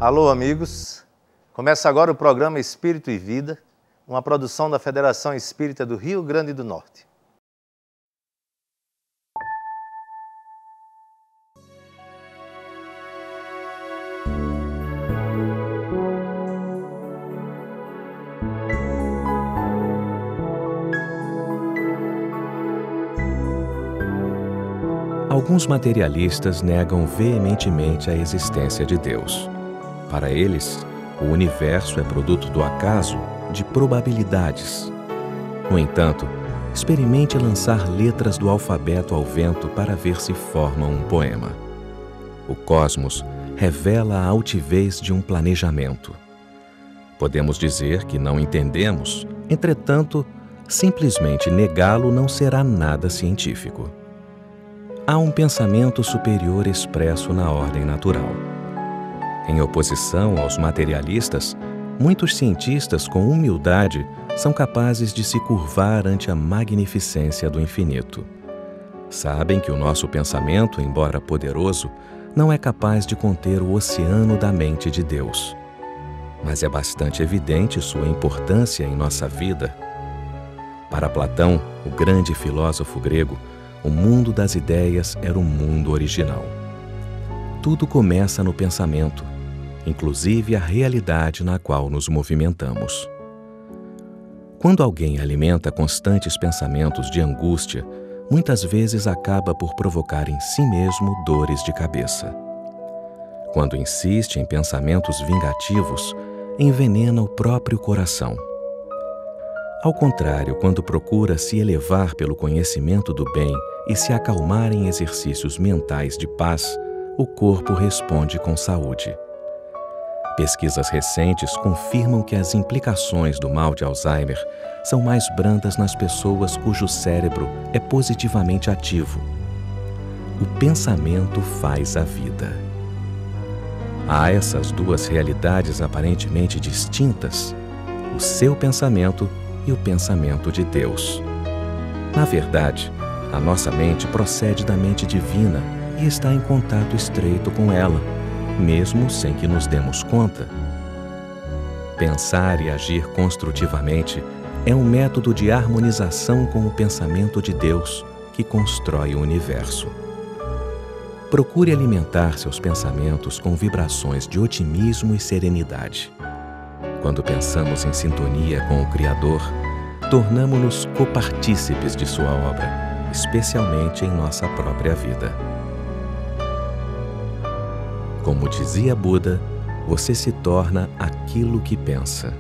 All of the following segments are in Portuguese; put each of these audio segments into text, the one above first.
Alô, amigos. Começa agora o programa Espírito e Vida, uma produção da Federação Espírita do Rio Grande do Norte. Alguns materialistas negam veementemente a existência de Deus. Para eles, o universo é produto do acaso, de probabilidades. No entanto, experimente lançar letras do alfabeto ao vento para ver se formam um poema. O cosmos revela a altivez de um planejamento. Podemos dizer que não entendemos, entretanto, simplesmente negá-lo não será nada científico. Há um pensamento superior expresso na ordem natural. Em oposição aos materialistas, muitos cientistas com humildade são capazes de se curvar ante a magnificência do infinito. Sabem que o nosso pensamento, embora poderoso, não é capaz de conter o oceano da mente de Deus. Mas é bastante evidente sua importância em nossa vida. Para Platão, o grande filósofo grego, o mundo das ideias era o mundo original. Tudo começa no pensamento, inclusive a realidade na qual nos movimentamos. Quando alguém alimenta constantes pensamentos de angústia, muitas vezes acaba por provocar em si mesmo dores de cabeça. Quando insiste em pensamentos vingativos, envenena o próprio coração. Ao contrário, quando procura se elevar pelo conhecimento do bem e se acalmar em exercícios mentais de paz, o corpo responde com saúde. Pesquisas recentes confirmam que as implicações do mal de Alzheimer são mais brandas nas pessoas cujo cérebro é positivamente ativo. O pensamento faz a vida. Há essas duas realidades aparentemente distintas, o seu pensamento e o pensamento de Deus. Na verdade, a nossa mente procede da mente divina e está em contato estreito com ela, mesmo sem que nos demos conta. Pensar e agir construtivamente é um método de harmonização com o pensamento de Deus que constrói o universo. Procure alimentar seus pensamentos com vibrações de otimismo e serenidade. Quando pensamos em sintonia com o Criador, tornamo-nos copartícipes de sua obra, especialmente em nossa própria vida. Como dizia Buda, você se torna aquilo que pensa.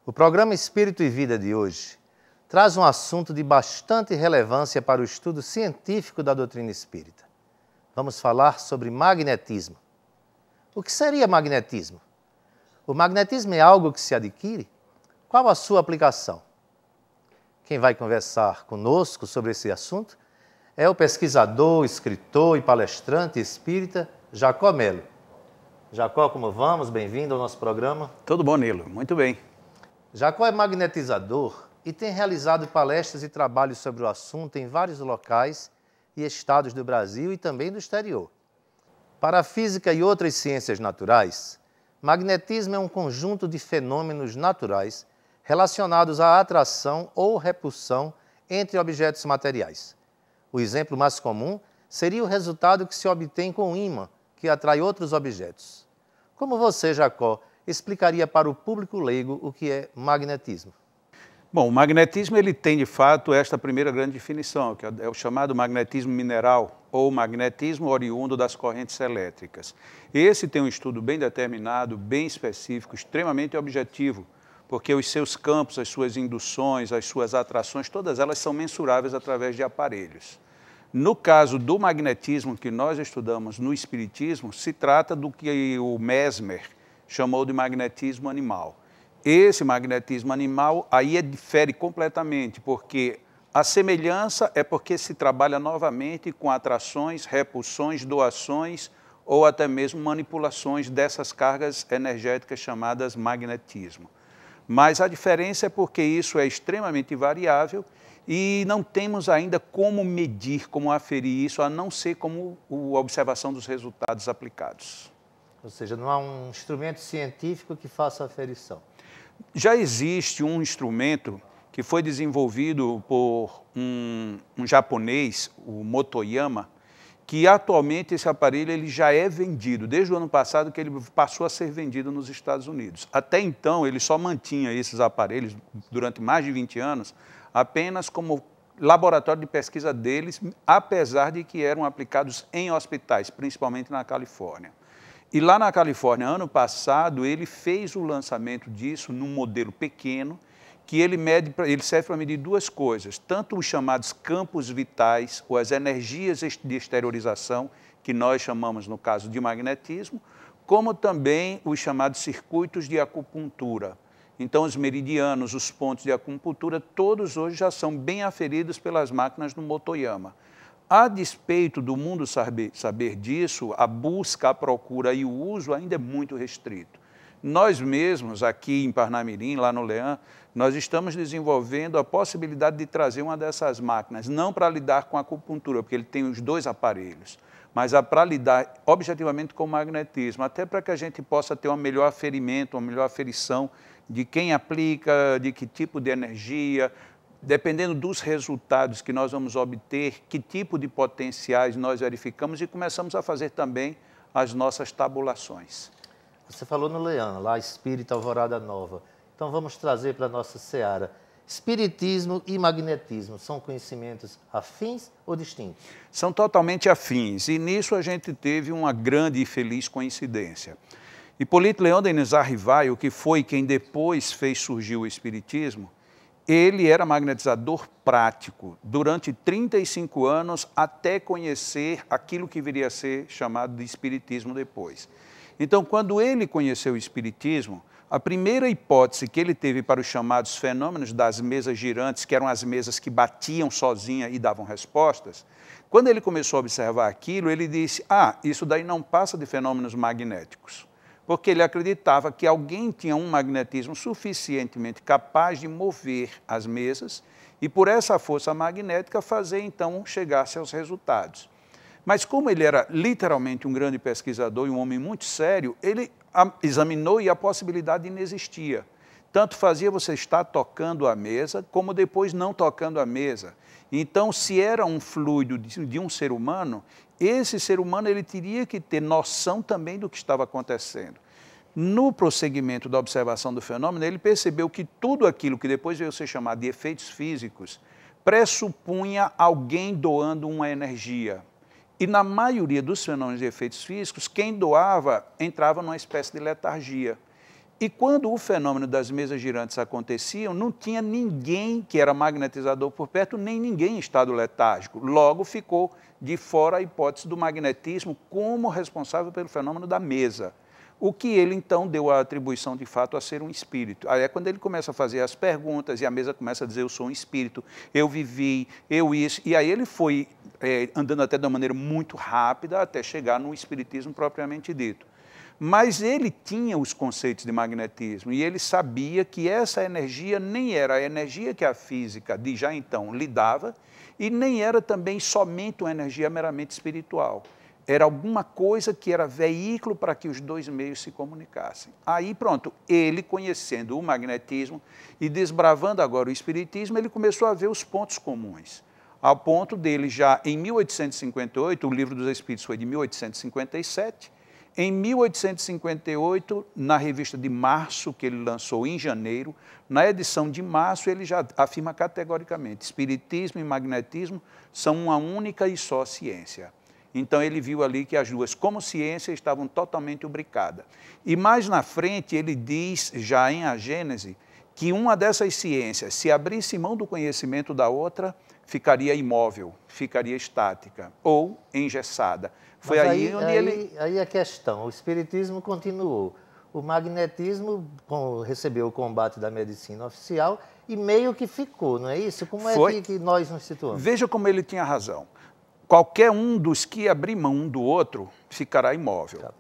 O programa Espírito e Vida de hoje traz um assunto de bastante relevância para o estudo científico da doutrina espírita. Vamos falar sobre magnetismo. O que seria magnetismo? O magnetismo é algo que se adquire? Qual a sua aplicação? Quem vai conversar conosco sobre esse assunto é o pesquisador, escritor e palestrante espírita Jacó Melo. Jacó, como vamos? Bem-vindo ao nosso programa. Tudo bom, Nilo? Muito bem. Jacó é magnetizador e tem realizado palestras e trabalhos sobre o assunto em vários locais e estados do Brasil e também do exterior. Para a física e outras ciências naturais, magnetismo é um conjunto de fenômenos naturais relacionados à atração ou repulsão entre objetos materiais. O exemplo mais comum seria o resultado que se obtém com um ímã, que atrai outros objetos. Como você, Jacó, explicaria para o público leigo o que é magnetismo? Bom, o magnetismo ele tem, de fato, esta primeira grande definição, que é o chamado magnetismo mineral, ou magnetismo oriundo das correntes elétricas. Esse tem um estudo bem determinado, bem específico, extremamente objetivo, porque os seus campos, as suas induções, as suas atrações, todas elas são mensuráveis através de aparelhos. No caso do magnetismo que nós estudamos no Espiritismo, se trata do que o Mesmer chamou de magnetismo animal. Esse magnetismo animal aí difere completamente, porque a semelhança é porque se trabalha novamente com atrações, repulsões, doações ou até mesmo manipulações dessas cargas energéticas chamadas magnetismo. Mas a diferença é porque isso é extremamente variável e não temos ainda como medir, como aferir isso, a não ser como a observação dos resultados aplicados. Ou seja, não há um instrumento científico que faça a aferição. Já existe um instrumento que foi desenvolvido por um japonês, o Motoyama, que atualmente esse aparelho ele já é vendido, desde o ano passado que ele passou a ser vendido nos Estados Unidos. Até então, ele só mantinha esses aparelhos, durante mais de 20 anos, apenas como laboratório de pesquisa deles, apesar de que eram aplicados em hospitais, principalmente na Califórnia. E lá na Califórnia, ano passado, ele fez o lançamento disso num modelo pequeno, que ele serve para medir duas coisas, tanto os chamados campos vitais, ou as energias de exteriorização, que nós chamamos, no caso, de magnetismo, como também os chamados circuitos de acupuntura. Então, os meridianos, os pontos de acupuntura, todos hoje já são bem aferidos pelas máquinas do Motoyama. A despeito do mundo saber disso, a busca, a procura e o uso ainda é muito restrito. Nós mesmos, aqui em Parnamirim, lá no Leão, nós estamos desenvolvendo a possibilidade de trazer uma dessas máquinas, não para lidar com a acupuntura, porque ele tem os dois aparelhos, mas para lidar objetivamente com o magnetismo, até para que a gente possa ter um melhor aferimento, uma melhor aferição de quem aplica, de que tipo de energia, dependendo dos resultados que nós vamos obter, que tipo de potenciais nós verificamos e começamos a fazer também as nossas tabulações. Você falou no Leão, lá Espírita Alvorada Nova. Então vamos trazer para a nossa seara. Espiritismo e magnetismo são conhecimentos afins ou distintos? São totalmente afins e nisso a gente teve uma grande e feliz coincidência. Hipólito Leão Denis Arrivaio, que foi quem depois fez surgir o Espiritismo, ele era magnetizador prático durante 35 anos até conhecer aquilo que viria a ser chamado de Espiritismo depois. Então, quando ele conheceu o Espiritismo, a primeira hipótese que ele teve para os chamados fenômenos das mesas girantes, que eram as mesas que batiam sozinha e davam respostas, quando ele começou a observar aquilo, ele disse, isso daí não passa de fenômenos magnéticos. Porque ele acreditava que alguém tinha um magnetismo suficientemente capaz de mover as mesas e, por essa força magnética, fazer, então, chegar-se aos resultados. Mas como ele era literalmente um grande pesquisador e um homem muito sério, ele examinou e a possibilidade inexistia. Tanto fazia você estar tocando a mesa, como depois não tocando a mesa. Então, se era um fluido de um ser humano, esse ser humano ele teria que ter noção também do que estava acontecendo. No prosseguimento da observação do fenômeno, ele percebeu que tudo aquilo que depois veio a ser chamado de efeitos físicos pressupunha alguém doando uma energia. E na maioria dos fenômenos de efeitos físicos, quem doava entrava numa espécie de letargia. E quando o fenômeno das mesas girantes acontecia, não tinha ninguém que era magnetizador por perto, nem ninguém em estado letárgico. Logo ficou de fora a hipótese do magnetismo como responsável pelo fenômeno da mesa. O que ele, então, deu a atribuição, de fato, a ser um espírito. Aí é quando ele começa a fazer as perguntas e a mesa começa a dizer, eu sou um espírito, eu vivi, eu isso. E aí ele foi andando até de uma maneira muito rápida até chegar no espiritismo propriamente dito. Mas ele tinha os conceitos de magnetismo e ele sabia que essa energia nem era a energia que a física de já então lidava e nem era também somente uma energia meramente espiritual. Era alguma coisa que era veículo para que os dois meios se comunicassem. Aí pronto, ele conhecendo o magnetismo e desbravando agora o espiritismo, ele começou a ver os pontos comuns. Ao ponto dele já em 1858, o Livro dos Espíritos foi de 1857, em 1858, na revista de março, que ele lançou em janeiro, na edição de março, ele já afirma categoricamente, espiritismo e magnetismo são uma única e só ciência. Então, ele viu ali que as duas, como ciência, estavam totalmente imbricadas. E mais na frente, ele diz, já em A Gênese, que uma dessas ciências, se abrisse mão do conhecimento da outra, ficaria imóvel, ficaria estática ou engessada. Foi aí onde ele... Aí a questão, o espiritismo continuou. O magnetismo recebeu o combate da medicina oficial e meio que ficou, não é isso? Como é que nós nos situamos? Veja como ele tinha razão. Qualquer um dos que abrir mão um do outro ficará imóvel.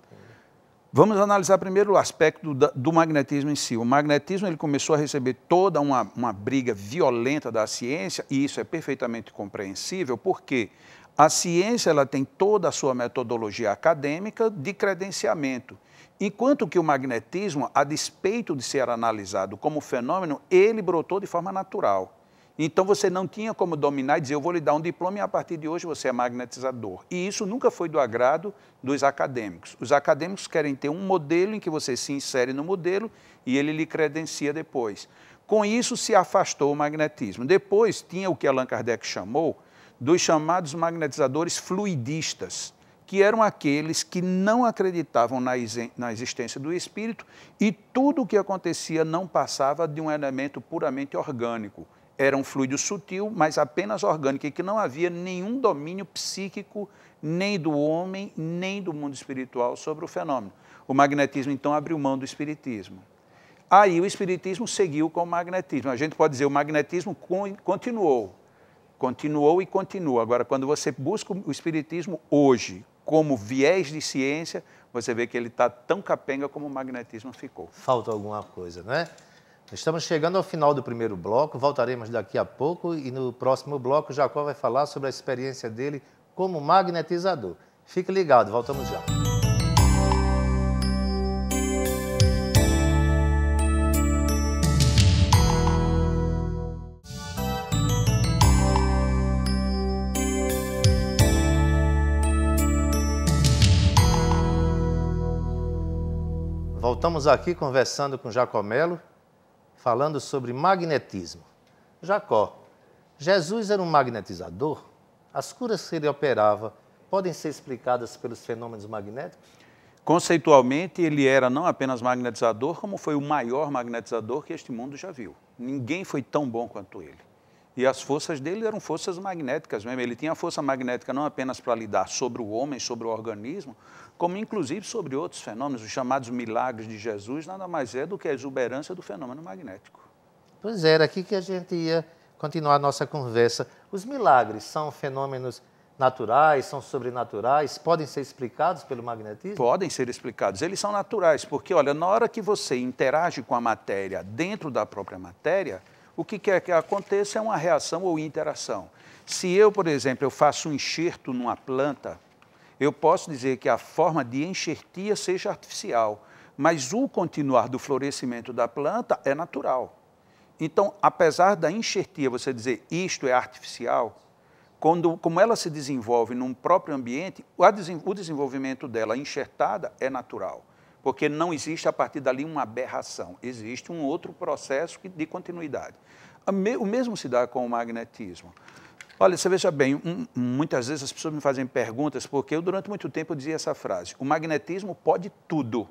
Vamos analisar primeiro o aspecto do magnetismo em si. O magnetismo ele começou a receber toda uma briga violenta da ciência, e isso é perfeitamente compreensível, porque a ciência ela tem toda a sua metodologia acadêmica de credenciamento, enquanto que o magnetismo, a despeito de ser analisado como fenômeno, ele brotou de forma natural. Então você não tinha como dominar e dizer, eu vou lhe dar um diploma e a partir de hoje você é magnetizador. E isso nunca foi do agrado dos acadêmicos. Os acadêmicos querem ter um modelo em que você se insere no modelo e ele lhe credencia depois. Com isso se afastou o magnetismo. Depois tinha o que Allan Kardec chamou dos chamados magnetizadores fluidistas, que eram aqueles que não acreditavam na existência do espírito e tudo o que acontecia não passava de um elemento puramente orgânico. Era um fluido sutil, mas apenas orgânico, e que não havia nenhum domínio psíquico, nem do homem, nem do mundo espiritual sobre o fenômeno. O magnetismo, então, abriu mão do espiritismo. Aí o espiritismo seguiu com o magnetismo. A gente pode dizer, o magnetismo continuou e continua. Agora, quando você busca o espiritismo hoje como viés de ciência, você vê que ele está tão capenga como o magnetismo ficou. Falta alguma coisa, não é? Estamos chegando ao final do primeiro bloco, voltaremos daqui a pouco e no próximo bloco Jacó vai falar sobre a experiência dele como magnetizador. Fique ligado, voltamos já. Voltamos aqui conversando com Jacó Melo, falando sobre magnetismo. Jacó, Jesus era um magnetizador? As curas que ele operava podem ser explicadas pelos fenômenos magnéticos? Conceitualmente, ele era não apenas magnetizador, como foi o maior magnetizador que este mundo já viu. Ninguém foi tão bom quanto ele. E as forças dele eram forças magnéticas mesmo. Ele tinha a força magnética não apenas para lidar sobre o homem, sobre o organismo, como inclusive sobre outros fenômenos. Os chamados milagres de Jesus nada mais é do que a exuberância do fenômeno magnético. Pois é, era aqui que a gente ia continuar a nossa conversa. Os milagres são fenômenos naturais, são sobrenaturais, podem ser explicados pelo magnetismo? Podem ser explicados. Eles são naturais, porque, olha, na hora que você interage com a matéria dentro da própria matéria, o que quer que aconteça é uma reação ou interação. Se eu, por exemplo, eu faço um enxerto numa planta, eu posso dizer que a forma de enxertia seja artificial, mas o continuar do florescimento da planta é natural. Então, apesar da enxertia você dizer isto é artificial, como ela se desenvolve num próprio ambiente, o desenvolvimento dela enxertada é natural, porque não existe a partir dali uma aberração, existe um outro processo de continuidade. O mesmo se dá com o magnetismo. Olha, você veja bem, muitas vezes as pessoas me fazem perguntas, porque eu durante muito tempo eu dizia essa frase, o magnetismo pode tudo,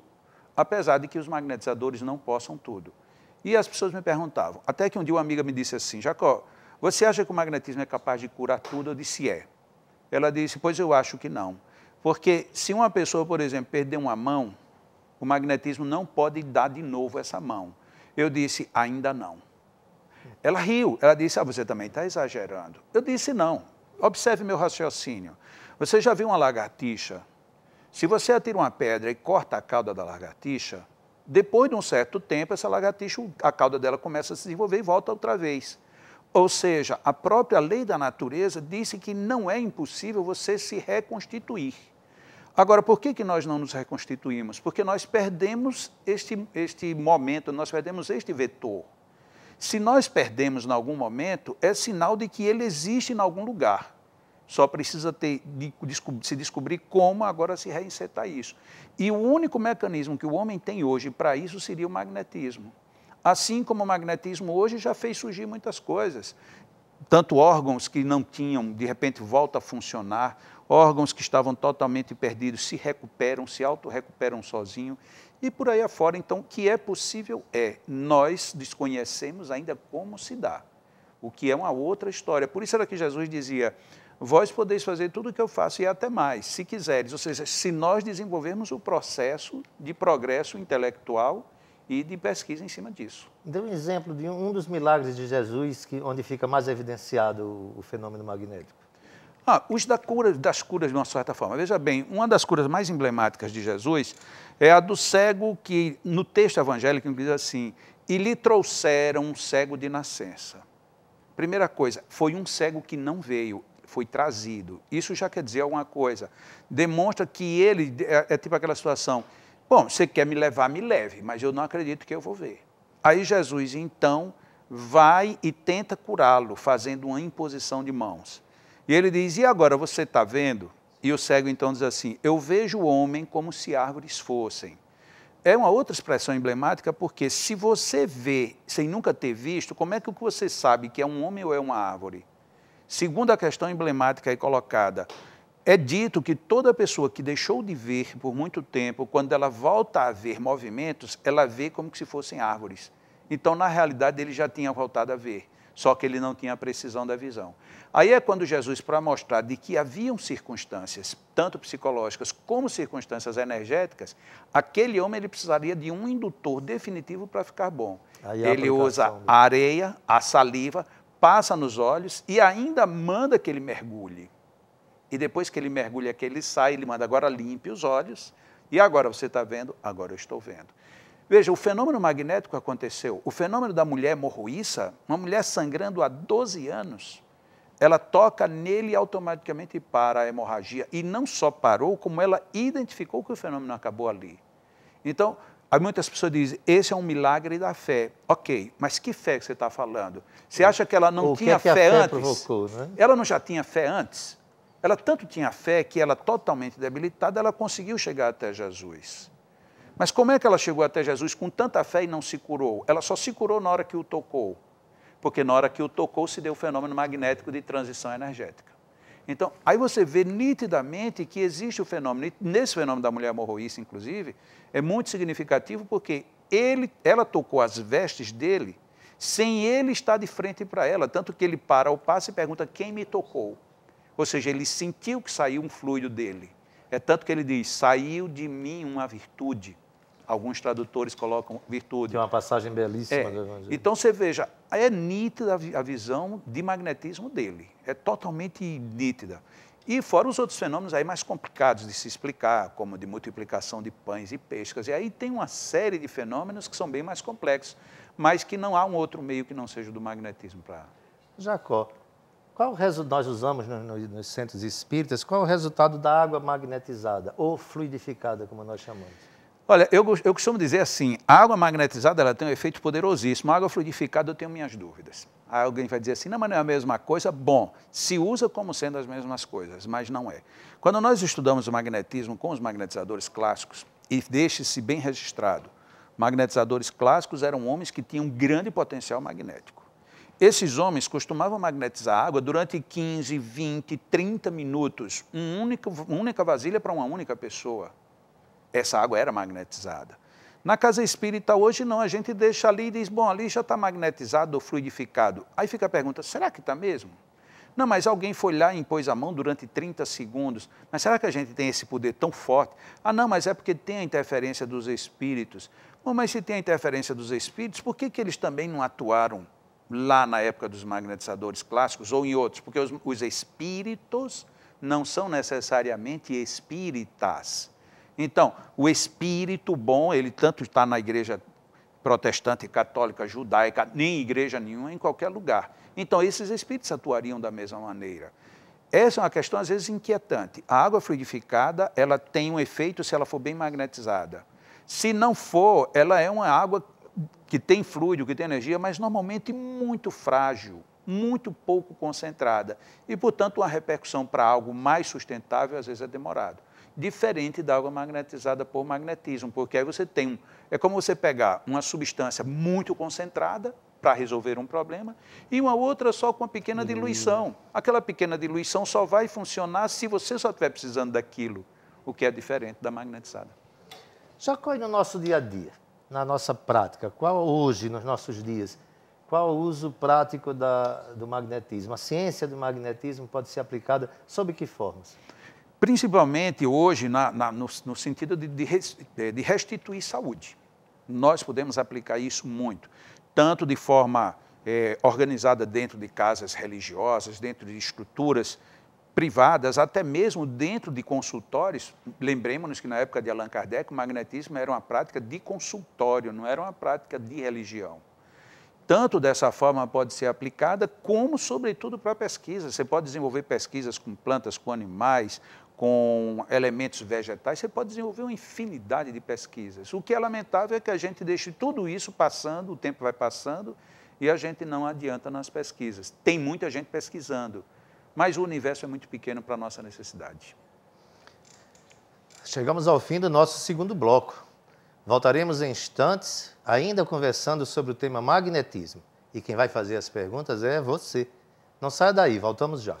apesar de que os magnetizadores não possam tudo. E as pessoas me perguntavam, até que um dia uma amiga me disse assim, Jacó, você acha que o magnetismo é capaz de curar tudo? Eu disse, é. Ela disse, pois eu acho que não. Porque se uma pessoa, por exemplo, perder uma mão, o magnetismo não pode dar de novo essa mão. Eu disse, ainda não. Ela riu, ela disse, você também está exagerando. Eu disse, não, observe meu raciocínio. Você já viu uma lagartixa? Se você atira uma pedra e corta a cauda da lagartixa, depois de um certo tempo, essa lagartixa, a cauda dela começa a se desenvolver e volta outra vez. Ou seja, a própria lei da natureza disse que não é impossível você se reconstituir. Agora, por que nós não nos reconstituímos? Porque nós perdemos este momento, nós perdemos este vetor. Se nós perdemos em algum momento, é sinal de que ele existe em algum lugar. Só precisa se descobrir como agora se reinsetar isso. E o único mecanismo que o homem tem hoje para isso seria o magnetismo. Assim como o magnetismo hoje já fez surgir muitas coisas. Tanto órgãos que não tinham, de repente voltam a funcionar, órgãos que estavam totalmente perdidos se recuperam, se auto-recuperam sozinhos, e por aí afora. Então, o que é possível nós desconhecemos ainda como se dá, o que é uma outra história. Por isso era que Jesus dizia, vós podeis fazer tudo o que eu faço e até mais, se quiseres. Ou seja, se nós desenvolvermos o processo de progresso intelectual e de pesquisa em cima disso. Dê um exemplo de um dos milagres de Jesus onde fica mais evidenciado o fenômeno magnético. Os das curas, de uma certa forma. Veja bem, uma das curas mais emblemáticas de Jesus é a do cego que, no texto evangélico, diz assim, e lhe trouxeram um cego de nascença. Primeira coisa, foi um cego que não veio, foi trazido. Isso já quer dizer alguma coisa. Demonstra que ele, é tipo aquela situação, bom, você quer me levar, me leve, mas eu não acredito que eu vou ver. Aí Jesus, então, vai e tenta curá-lo, fazendo uma imposição de mãos. E ele diz, e agora você está vendo? E o cego então diz assim, eu vejo o homem como se árvores fossem. É uma outra expressão emblemática, porque se você vê sem nunca ter visto, como é que você sabe que é um homem ou é uma árvore? Segundo a questão emblemática aí colocada, é dito que toda pessoa que deixou de ver por muito tempo, quando ela volta a ver movimentos, ela vê como se fossem árvores. Então, na realidade, ele já tinha voltado a ver, só que ele não tinha a precisão da visão. Aí é quando Jesus, para mostrar de que haviam circunstâncias, tanto psicológicas como circunstâncias energéticas, aquele homem ele precisaria de um indutor definitivo para ficar bom. Ele usa a areia, a saliva, passa nos olhos e ainda manda que ele mergulhe. E depois que ele mergulha, que ele sai, ele manda agora limpe os olhos. E agora você está vendo? Agora eu estou vendo. Veja, o fenômeno magnético aconteceu. O fenômeno da mulher morroíça, uma mulher sangrando há 12 anos, ela toca nele e automaticamente para a hemorragia. E não só parou, como ela identificou que o fenômeno acabou ali. Então, muitas pessoas dizem, esse é um milagre da fé. Ok, mas que fé que você está falando? Você acha que ela não tinha fé antes? Provocou, né? Ela não já tinha fé antes? Ela tanto tinha fé que ela, totalmente debilitada, ela conseguiu chegar até Jesus. Mas como é que ela chegou até Jesus com tanta fé e não se curou? Ela só se curou na hora que o tocou. Porque na hora que o tocou se deu o fenômeno magnético de transição energética. Então, aí você vê nitidamente que existe o fenômeno, e nesse fenômeno da mulher morroíça, inclusive, é muito significativo porque ela tocou as vestes dele sem ele estar de frente para ela, tanto que ele para ao passo e pergunta quem me tocou. Ou seja, ele sentiu que saiu um fluido dele. É tanto que ele diz, saiu de mim uma virtude. Alguns tradutores colocam virtude. Tem uma passagem belíssima do Evangelho. Então, você veja, é nítida a visão de magnetismo dele. É totalmente nítida. E fora os outros fenômenos aí mais complicados de se explicar, como de multiplicação de pães e pescas. E aí tem uma série de fenômenos que são bem mais complexos, mas que não há um outro meio que não seja do magnetismo para... Jacó, qual o resultado, nós usamos nos centros espíritas, qual é o resultado da água magnetizada, ou fluidificada, como nós chamamos? Olha, eu costumo dizer assim, a água magnetizada ela tem um efeito poderosíssimo, a água fluidificada eu tenho minhas dúvidas. Aí alguém vai dizer assim, não, mas não é a mesma coisa? Bom, se usa como sendo as mesmas coisas, mas não é. Quando nós estudamos o magnetismo com os magnetizadores clássicos, e deixe-se bem registrado, magnetizadores clássicos eram homens que tinham grande potencial magnético. Esses homens costumavam magnetizar a água durante 15, 20, 30 minutos, uma única vasilha para uma única pessoa. Essa água era magnetizada. Na casa espírita hoje não, a gente deixa ali e diz, bom, ali já está magnetizado ou fluidificado. Aí fica a pergunta, será que está mesmo? Não, mas alguém foi lá e impôs a mão durante 30 segundos. Mas será que a gente tem esse poder tão forte? Ah, não, mas é porque tem a interferência dos espíritos. Bom, mas se tem a interferência dos espíritos, por que eles também não atuaram lá na época dos magnetizadores clássicos ou em outros? Porque os espíritos não são necessariamente espíritas. Então, o espírito bom, ele tanto está na igreja protestante, católica, judaica, nem em igreja nenhuma, em qualquer lugar. Então, esses espíritos atuariam da mesma maneira. Essa é uma questão, às vezes, inquietante. A água fluidificada, ela tem um efeito se ela for bem magnetizada. Se não for, ela é uma água que tem fluido, que tem energia, mas normalmente muito frágil, muito pouco concentrada. E, portanto, uma repercussão para algo mais sustentável, às vezes, é demorado. Diferente da água magnetizada por magnetismo, porque aí você tem é como você pegar uma substância muito concentrada para resolver um problema e uma outra só com uma pequena diluição. Aquela pequena diluição só vai funcionar se você só estiver precisando daquilo, o que é diferente da magnetizada. Jacó, no nosso dia a dia, na nossa prática, qual hoje, nos nossos dias, qual o uso prático do magnetismo? A ciência do magnetismo pode ser aplicada sob que formas? Principalmente hoje no sentido de restituir saúde. Nós podemos aplicar isso muito, tanto de forma organizada dentro de casas religiosas, dentro de estruturas privadas, até mesmo dentro de consultórios. Lembremos-nos que na época de Allan Kardec, o magnetismo era uma prática de consultório, não era uma prática de religião. Tanto dessa forma pode ser aplicada, como, sobretudo, para pesquisa. Você pode desenvolver pesquisas com plantas, com animais, com elementos vegetais, você pode desenvolver uma infinidade de pesquisas. O que é lamentável é que a gente deixe tudo isso passando, o tempo vai passando, e a gente não adianta nas pesquisas. Tem muita gente pesquisando, mas o universo é muito pequeno para a nossa necessidade. Chegamos ao fim do nosso segundo bloco. Voltaremos em instantes, ainda conversando sobre o tema magnetismo. E quem vai fazer as perguntas é você. Não saia daí, voltamos já.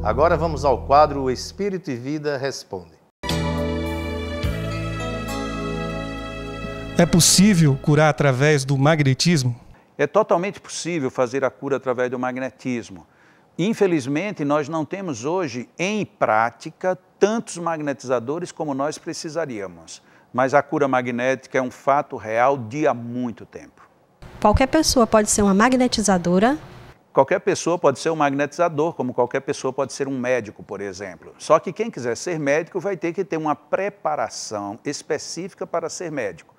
Agora vamos ao quadro O Espírito e Vida Responde. É possível curar através do magnetismo? É totalmente possível fazer a cura através do magnetismo. Infelizmente, nós não temos hoje, em prática, tantos magnetizadores como nós precisaríamos. Mas a cura magnética é um fato real de há muito tempo. Qualquer pessoa pode ser uma magnetizadora? Qualquer pessoa pode ser um magnetizador, como qualquer pessoa pode ser um médico, por exemplo. Só que quem quiser ser médico vai ter que ter uma preparação específica para ser médico.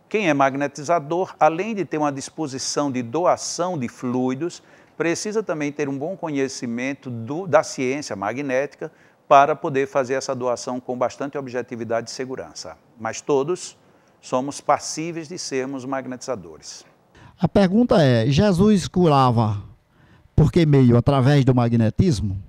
Quem é magnetizador, além de ter uma disposição de doação de fluidos, precisa também ter um bom conhecimento da ciência magnética para poder fazer essa doação com bastante objetividade e segurança. Mas todos somos passíveis de sermos magnetizadores. A pergunta é, Jesus curava por que meio? Através do magnetismo?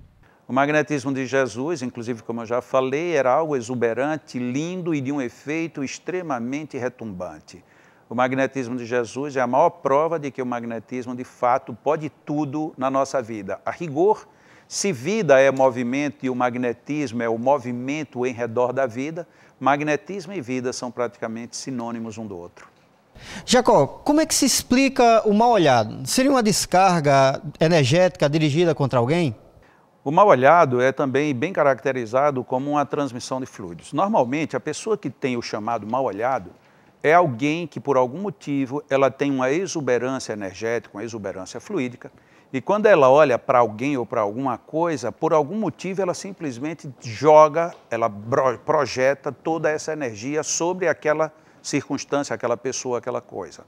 O magnetismo de Jesus, inclusive, como eu já falei, era algo exuberante, lindo e de um efeito extremamente retumbante. O magnetismo de Jesus é a maior prova de que o magnetismo, de fato, pode tudo na nossa vida. A rigor, se vida é movimento e o magnetismo é o movimento em redor da vida, magnetismo e vida são praticamente sinônimos um do outro. Jacó, como é que se explica o mal-olhado? Seria uma descarga energética dirigida contra alguém? O mal-olhado é também bem caracterizado como uma transmissão de fluidos. Normalmente, a pessoa que tem o chamado mal-olhado é alguém que, por algum motivo, ela tem uma exuberância energética, uma exuberância fluídica, e quando ela olha para alguém ou para alguma coisa, por algum motivo, ela simplesmente joga, ela projeta toda essa energia sobre aquela circunstância, aquela pessoa, aquela coisa.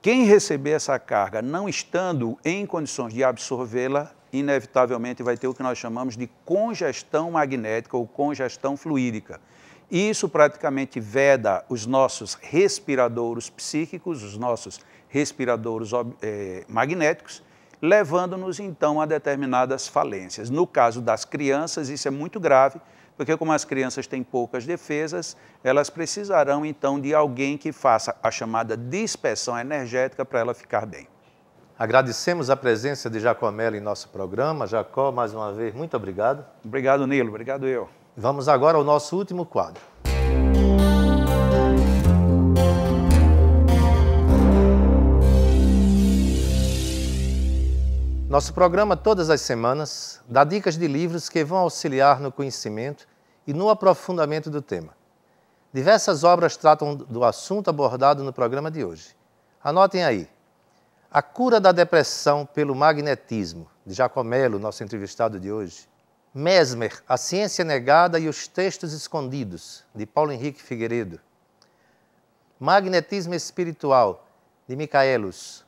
Quem receber essa carga não estando em condições de absorvê-la, inevitavelmente vai ter o que nós chamamos de congestão magnética ou congestão fluídica. Isso praticamente veda os nossos respiradouros psíquicos, os nossos respiradouros magnéticos, levando-nos então a determinadas falências. No caso das crianças, isso é muito grave, porque como as crianças têm poucas defesas, elas precisarão então de alguém que faça a chamada dispersão energética para ela ficar bem. Agradecemos a presença de Jacó Mello em nosso programa. Jacó, mais uma vez, muito obrigado. Obrigado, Nilo. Obrigado eu. Vamos agora ao nosso último quadro. Nosso programa, todas as semanas, dá dicas de livros que vão auxiliar no conhecimento e no aprofundamento do tema. Diversas obras tratam do assunto abordado no programa de hoje. Anotem aí. A Cura da Depressão pelo Magnetismo, de Jacó Mello, nosso entrevistado de hoje. Mesmer, A Ciência Negada e os Textos Escondidos, de Paulo Henrique Figueiredo. Magnetismo Espiritual, de Micaelos.